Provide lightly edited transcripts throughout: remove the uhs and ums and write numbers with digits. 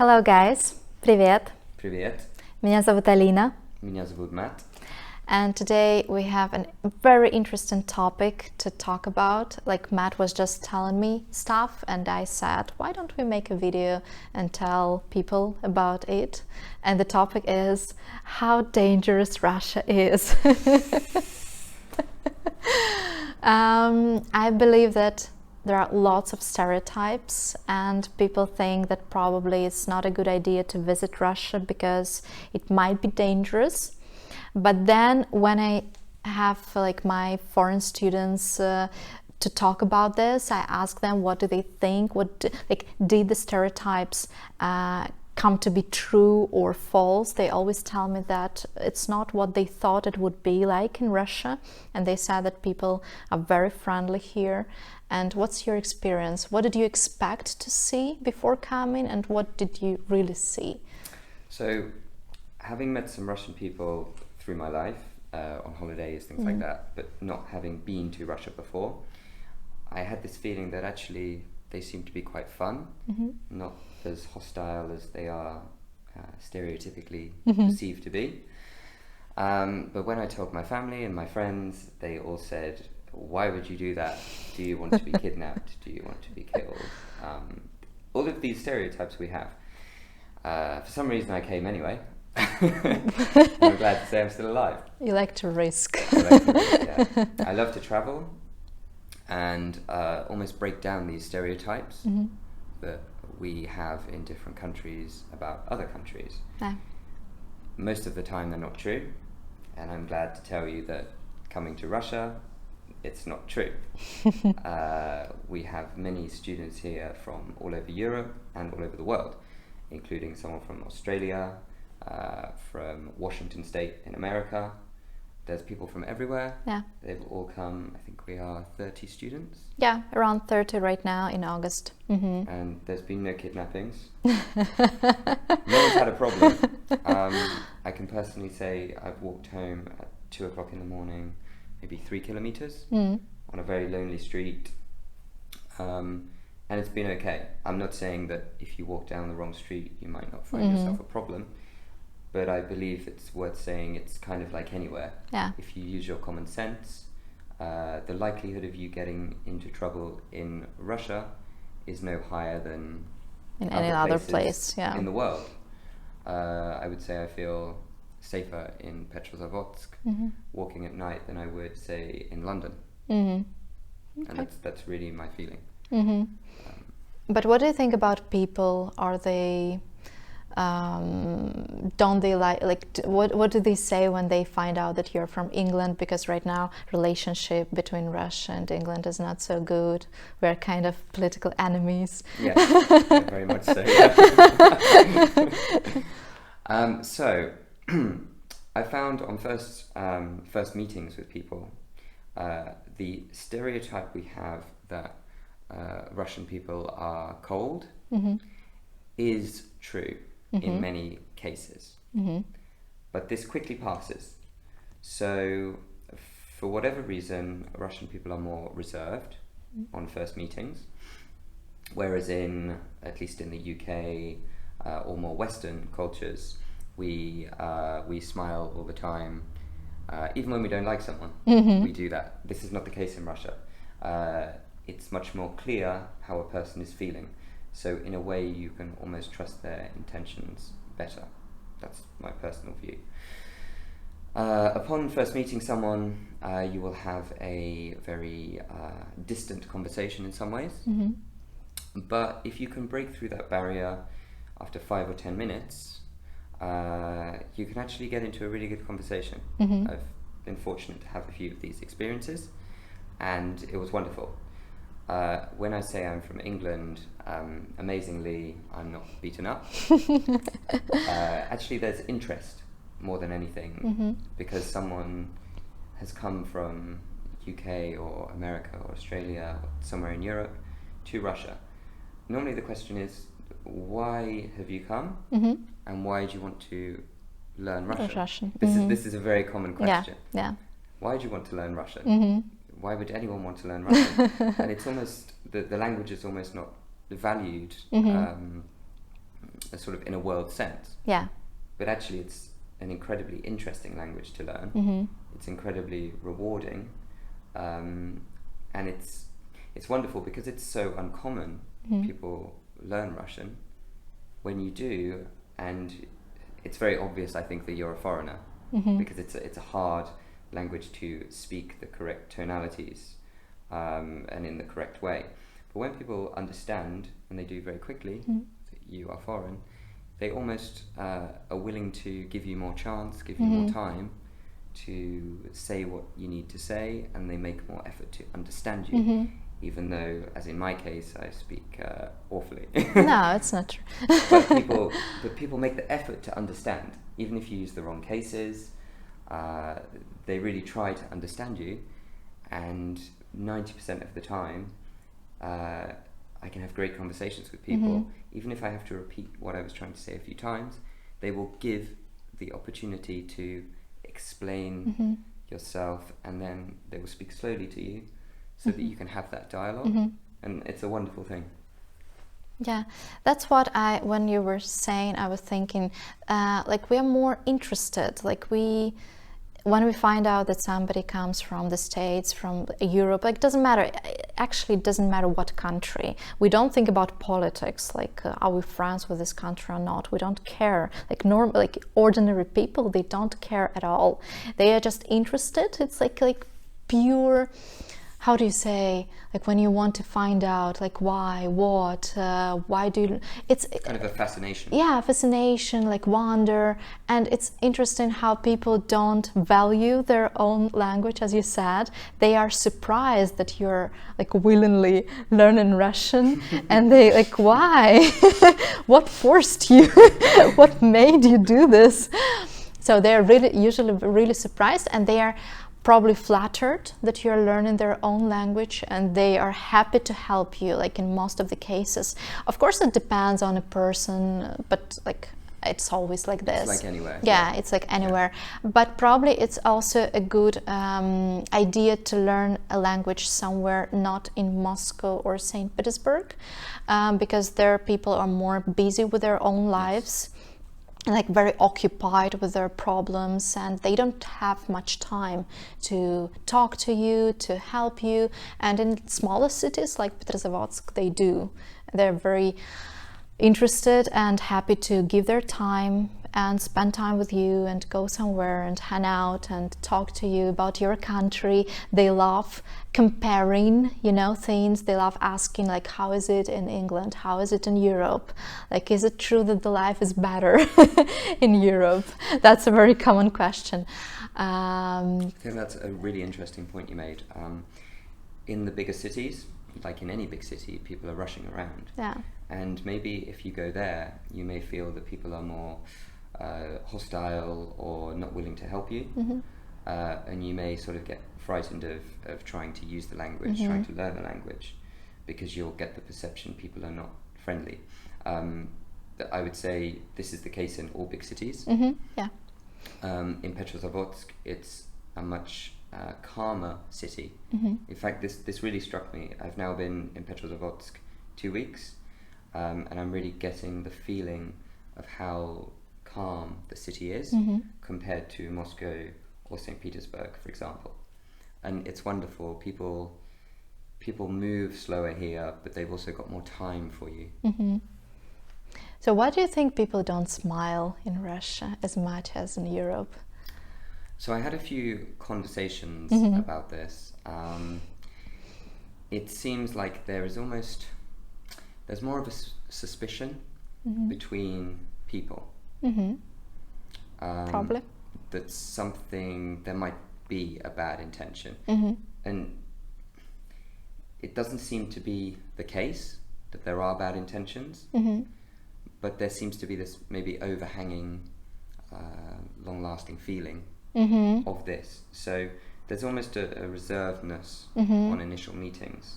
Hello guys, привет. Привет, Меня зовут Alina, меня зовут Matt. and today we have a very interesting topic to talk about. Like Matt was just telling me stuff, and I said, why don't we make a video and tell people about it? And the topic is how dangerous Russia is. I believe that there are lots of stereotypes, and people think that probably it's not a good idea to visit Russia because it might be dangerous. But then when I have like my foreign students to talk about this, I ask them what do they think, did the stereotypes come to be true or false. They always tell me that it's not what they thought it would be like in Russia, and they said that people are very friendly here. And what's your experience? What did you expect to see before coming, and what did you really see? So, having met some Russian people through my life, on holidays, things like that, but not having been to Russia before, I had this feeling that actually they seem to be quite fun, not as hostile as they are stereotypically perceived to be. But when I told my family and my friends, they all said, why would you do that? Do you want to be kidnapped? Do you want to be killed? All of these stereotypes we have. For some reason I came anyway. I'm glad to say I'm still alive. You like to risk. Yeah. I love to travel and almost break down these stereotypes that we have in different countries about other countries. Yeah. Most of the time they're not true, and I'm glad to tell you that coming to Russia, it's not true. We have many students here from all over Europe and all over the world, including someone from Australia, from Washington State in America. There's people from everywhere. Yeah. They've all come. I think we are 30 students. Yeah, around 30 right now in August. And there's been no kidnappings. No one's had a problem. I can personally say I've walked home at 2 o'clock in the morning, maybe 3 kilometers on a very lonely street. And it's been okay. I'm not saying that if you walk down the wrong street, you might not find yourself a problem. But I believe it's worth saying it's kind of like anywhere. Yeah. If you use your common sense, the likelihood of you getting into trouble in Russia is no higher than In any other places place, yeah. in the world. I would say I feel safer in Petrozavodsk walking at night than I would say in London. Okay. And that's really my feeling. But what do you think about people? Are they don't they what do they say when they find out that you're from England? Because right now relationship between Russia and England is not so good. We're kind of political enemies. Yes, very much so. So I found on first meetings with people, the stereotype we have that Russian people are cold is true in many cases. But this quickly passes. So for whatever reason, Russian people are more reserved on first meetings, whereas at least in the UK or more Western cultures, we smile all the time. Even when we don't like someone, we do that. This is not the case in Russia. It's much more clear how a person is feeling. So in a way, you can almost trust their intentions better. That's my personal view. Upon first meeting someone, you will have a very distant conversation in some ways. But if you can break through that barrier after 5 or 10 minutes, you can actually get into a really good conversation. I've been fortunate to have a few of these experiences, and it was wonderful. When I say I'm from England, amazingly, I'm not beaten up. Actually, there's interest more than anything, because someone has come from UK or America or Australia or somewhere in Europe to Russia. Normally the question is, why have you come? And why do you want to learn Russian? This is a very common question. Yeah. Why do you want to learn Russian? Why would anyone want to learn Russian? And it's almost, the language is almost not valued a sort of in a world sense. Yeah. But actually it's an incredibly interesting language to learn. Mm-hmm. It's incredibly rewarding, and it's wonderful because it's so uncommon. Mm-hmm. People learn Russian. When you do, and it's very obvious, I think, that you're a foreigner, Mm-hmm. because it's a hard language to speak the correct tonalities and in the correct way. But when people understand, and they do very quickly, Mm-hmm. that you are foreign, they almost are willing to give you more chance, give you Mm-hmm. more time to say what you need to say, and they make more effort to understand you. Mm-hmm. Even though, as in my case, I speak awfully. No, it's not true. but people make the effort to understand, even if you use the wrong cases. They really try to understand you, and 90% of the time, I can have great conversations with people. Mm-hmm. Even if I have to repeat what I was trying to say a few times, they will give the opportunity to explain Mm-hmm. yourself, and then they will speak slowly to you, so that you can have that dialogue. Mm-hmm. And it's a wonderful thing. Yeah, that's what when you were saying, I was thinking, like we are more interested, when we find out that somebody comes from the States, from Europe, like doesn't matter, actually it doesn't matter what country. We don't think about politics, like are we friends with this country or not? We don't care. Like ordinary people, they don't care at all. They are just interested. It's like pure, how do you say, like when you want to find out, like why, what, why do you, it's Kind of a fascination. yeah, fascination, like wonder. And it's interesting how people don't value their own language, as you said. They are surprised that you're like willingly learning Russian, and they like, why? What forced you? What made you do this? So they're usually really surprised, and they are probably flattered that you're learning their own language, and they are happy to help you, like in most of the cases. Of course it depends on a person, but like it's always like this. It's like anywhere. Yeah, it's like anywhere. Yeah. But probably it's also a good idea to learn a language somewhere not in Moscow or St. Petersburg, because there people are more busy with their own lives. Yes. Like very occupied with their problems, and they don't have much time to talk to you, to help you. And in smaller cities like Petrozavodsk, they do. They're very interested and happy to give their time and spend time with you and go somewhere and hang out and talk to you about your country. They love comparing, things. They love asking, like, how is it in England? How is it in Europe? Like, is it true that the life is better in Europe? That's a very common question. I think that's a really interesting point you made. In the bigger cities, like in any big city, people are rushing around. Yeah. And maybe if you go there, you may feel that people are more hostile or not willing to help you. Mm-hmm. And you may sort of get frightened of trying to use the language, mm-hmm. trying to learn the language, because you'll get the perception people are not friendly. I would say this is the case in all big cities. Mm-hmm. Yeah. In Petrozavodsk, it's a much calmer city. Mm-hmm. In fact, this really struck me. I've now been in Petrozavodsk 2 weeks, and I'm really getting the feeling of how calm the city is mm-hmm. compared to Moscow or St. Petersburg, for example. And it's wonderful. People move slower here, but they've also got more time for you. Mm-hmm. So why do you think people don't smile in Russia as much as in Europe? So I had a few conversations mm-hmm. about this. It seems like there's more of a suspicion mm-hmm. between people. Mm-hmm. Probably. That there might be a bad intention. Mm-hmm. And it doesn't seem to be the case that there are bad intentions, mm-hmm. but there seems to be this maybe overhanging, long-lasting feeling mm-hmm. of this. So there's almost a reservedness mm-hmm. on initial meetings.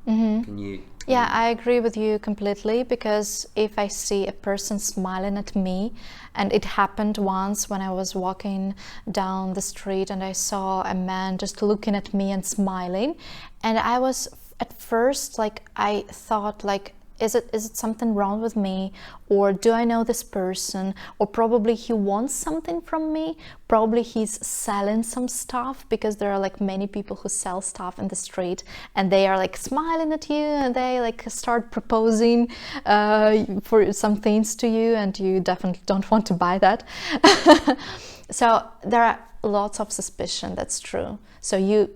Mm-hmm. Can you? Yeah, I agree with you completely, because if I see a person smiling at me, and it happened once when I was walking down the street and I saw a man just looking at me and smiling, and I was at first like, I thought like, is it something wrong with me, or do I know this person, or probably he wants something from me, probably he's selling some stuff, because there are like many people who sell stuff in the street and they are like smiling at you and they like start proposing for some things to you, and you definitely don't want to buy that. So there are lots of suspicion, that's true. So you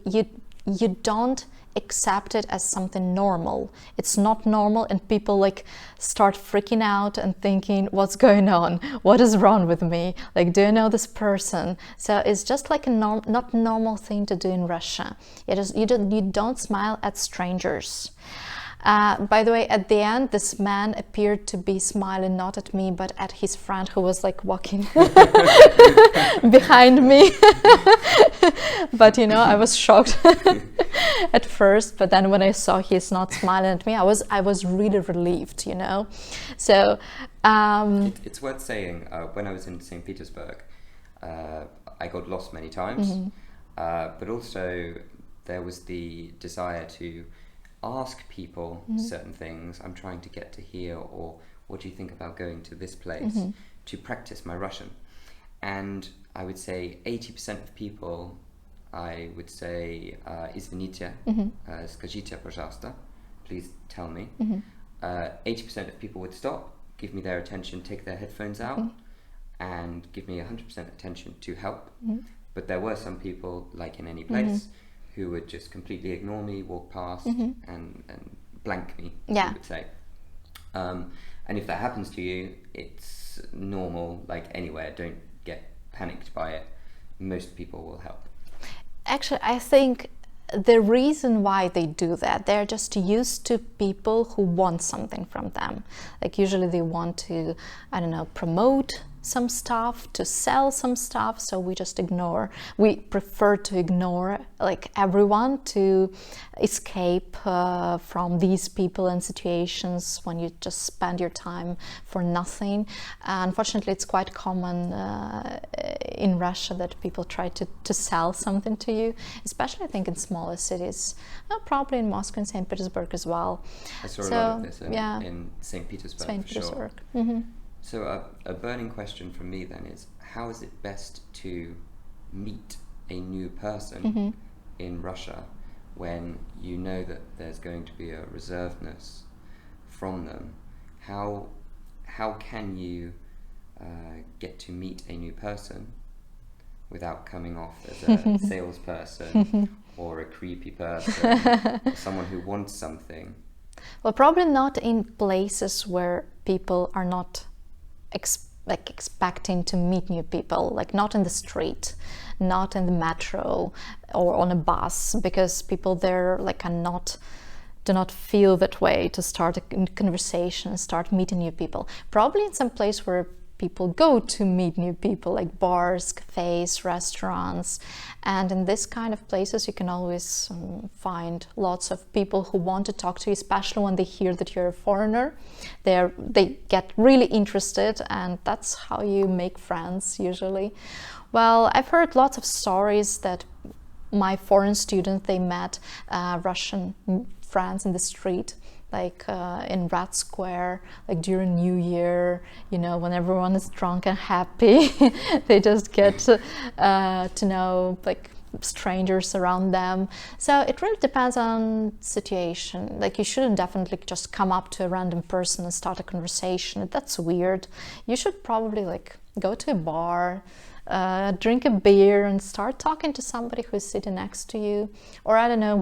don't accept it as something normal. It's not normal, and people like start freaking out and thinking, what's going on? What is wrong with me? Like, do I know this person? So it's just like a not normal thing to do in Russia. You don't smile at strangers. By the way, at the end, this man appeared to be smiling not at me, but at his friend who was like walking behind me. But you know, I was shocked at first, but then when I saw he's not smiling at me, I was really relieved, you know. So it's worth saying, when I was in St. Petersburg, I got lost many times, but also there was the desire to ask people certain things. I'm trying to get to here, or what do you think about going to this place, to practice my Russian. And I would say 80% of people, I would say, извините, скажите, пожалуйста, please tell me. 80% of people would stop, give me their attention, take their headphones out, and give me 100% attention to help. But there were some people, like in any place, who would just completely ignore me, walk past, and blank me, Yeah. you would say. And if that happens to you, it's normal, like anywhere. Don't get panicked by it. Most people will help. Actually, I think the reason why they do that, they're just used to people who want something from them. Like usually they want to, I don't know, promote some stuff, to sell some stuff, so we prefer to ignore like everyone, to escape from these people and situations when you just spend your time for nothing. Unfortunately, it's quite common in Russia that people try to sell something to you, especially I think in smaller cities, probably in Moscow and St. Petersburg as well. I saw a lot of this in St. Petersburg, St. for Petersburg. sure. So a burning question from me then is, how is it best to meet a new person in Russia when you know that there's going to be a reservedness from them? How can you get to meet a new person without coming off as a salesperson or a creepy person, or someone who wants something? Well, probably not in places where people are not expecting to meet new people, like not in the street, not in the metro or on a bus, because people there like do not feel that way to start a conversation, start meeting new people. Probably in some place where people go to meet new people, like bars, cafes, restaurants, and in this kind of places you can always find lots of people who want to talk to you, especially when they hear that you're a foreigner. They get really interested, and that's how you make friends usually. Well, I've heard lots of stories that my foreign students, they met Russian friends in the street, like in Red Square, like during New Year, you know, when everyone is drunk and happy, they just get to know like strangers around them. So it really depends on situation. Like you shouldn't definitely just come up to a random person and start a conversation. That's weird. You should probably like go to a bar, drink a beer and start talking to somebody who's sitting next to you, or I don't know,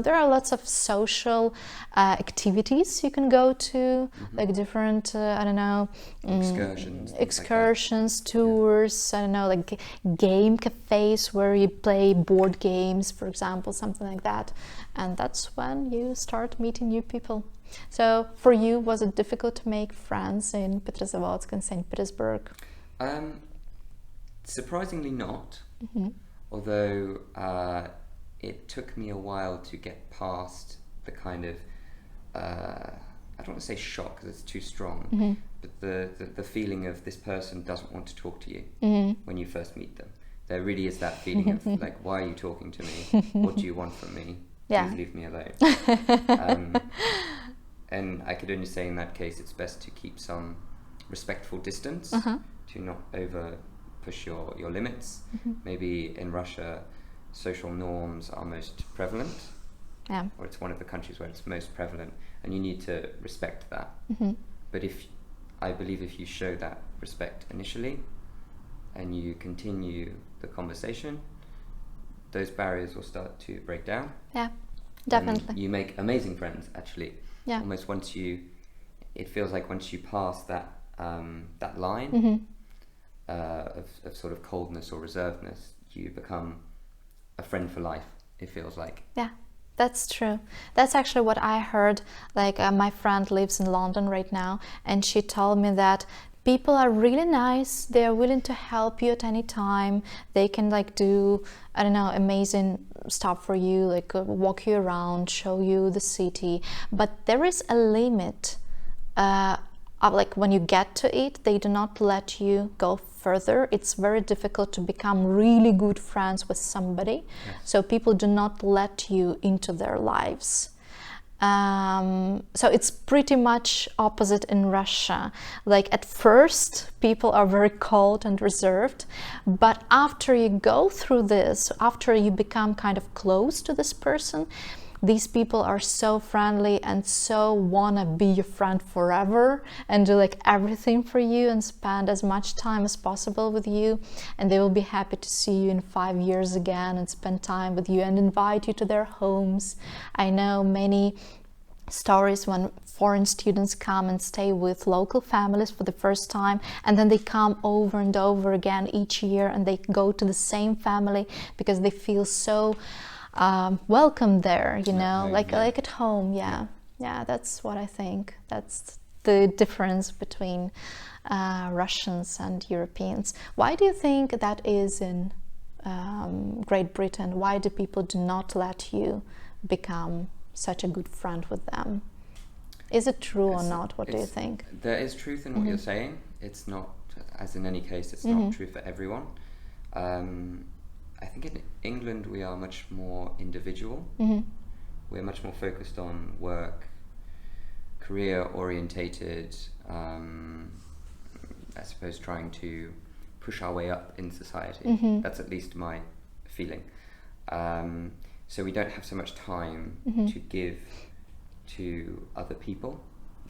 there are lots of social activities you can go to, like different I don't know, excursions, like tours, I don't know, like game cafes where you play board games, for example, something like that. And that's when you start meeting new people. So for you, was it difficult to make friends in Petrozavodsk and St. Petersburg? Surprisingly not, although it took me a while to get past the kind of, I don't want to say shock because it's too strong, but the feeling of this person doesn't want to talk to you when you first meet them. There really is that feeling of like, why are you talking to me? What do you want from me? Please leave me alone. and I could only say in that case it's best to keep some respectful distance, to not over push your limits. Maybe in Russia, social norms are most prevalent, or it's one of the countries where it's most prevalent, and you need to respect that. But I believe if you show that respect initially and you continue the conversation, those barriers will start to break down. Yeah, definitely. And you make amazing friends, actually. Yeah. Almost it feels like once you pass that line of sort of coldness or reservedness, you become a friend for life, it feels like. Yeah, that's true. That's actually what I heard. Like my friend lives in London right now, and she told me that people are really nice. They are willing to help you at any time. They can like do, I don't know, amazing stuff for you, like walk you around, show you the city. But there is a limit. Of like when you get to it, they do not let you go further. It's very difficult to become really good friends with somebody. Yes. So people do not let you into their lives. So it's pretty much opposite in Russia. Like at first, people are very cold and reserved, but after you go through this, after you become kind of close to this person, these people are so friendly and so wanna be your friend forever and do like everything for you and spend as much time as possible with you, and they will be happy to see you in 5 years again and spend time with you and invite you to their homes. I know many stories when foreign students come and stay with local families for the first time, and then they come over and over again each year, and they go to the same family because they feel so welcome there, you know, home, like at home. Yeah, that's what I think. That's the difference between Russians and Europeans. Why do you think that is in Great Britain? Why do people do not let you become such a good friend with them? Is it true or not? What do you think? There is truth in what you're saying. It's not, as in any case, it's not true for everyone. I think in England we are much more individual. We're much more focused on work, career orientated, I suppose trying to push our way up in society. That's at least my feeling. So we don't have so much time to give to other people.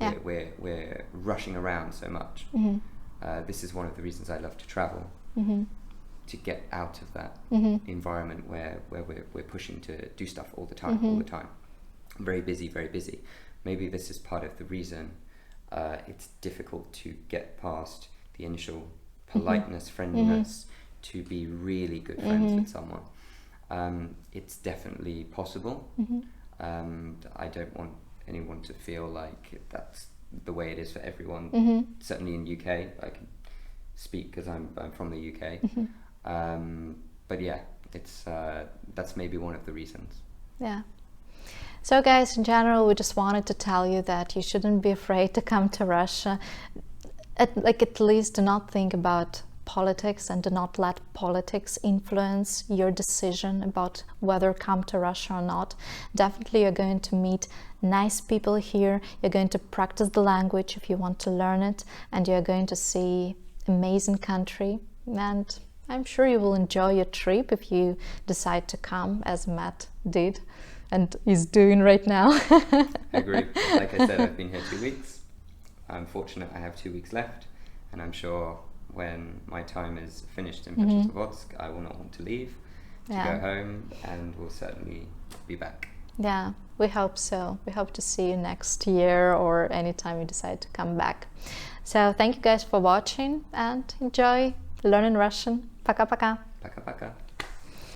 Yeah. We're rushing around so much. This is one of the reasons I love to travel. To get out of that environment where we're pushing to do stuff all the time, very busy. Maybe this is part of the reason it's difficult to get past the initial politeness, friendliness, to be really good friends with someone. It's definitely possible. I don't want anyone to feel like that's the way it is for everyone. Certainly in UK, I can speak because I'm from the UK. But yeah, it's that's maybe one of the reasons. Yeah. So guys, in general, we just wanted to tell you that you shouldn't be afraid to come to Russia. At least do not think about politics and do not let politics influence your decision about whether come to Russia or not. Definitely you're going to meet nice people here. You're going to practice the language if you want to learn it, and you're going to see amazing country, and I'm sure you will enjoy your trip if you decide to come, as Matt did and is doing right now. I agree. Like I said, I've been here 2 weeks. I'm fortunate I have 2 weeks left, and I'm sure when my time is finished in Petrozavodsk, I will not want to leave, to go home, and we'll certainly be back. Yeah, we hope so. We hope to see you next year or anytime you decide to come back. So thank you guys for watching and enjoy learning Russian. Пока-пока. Пока-пока.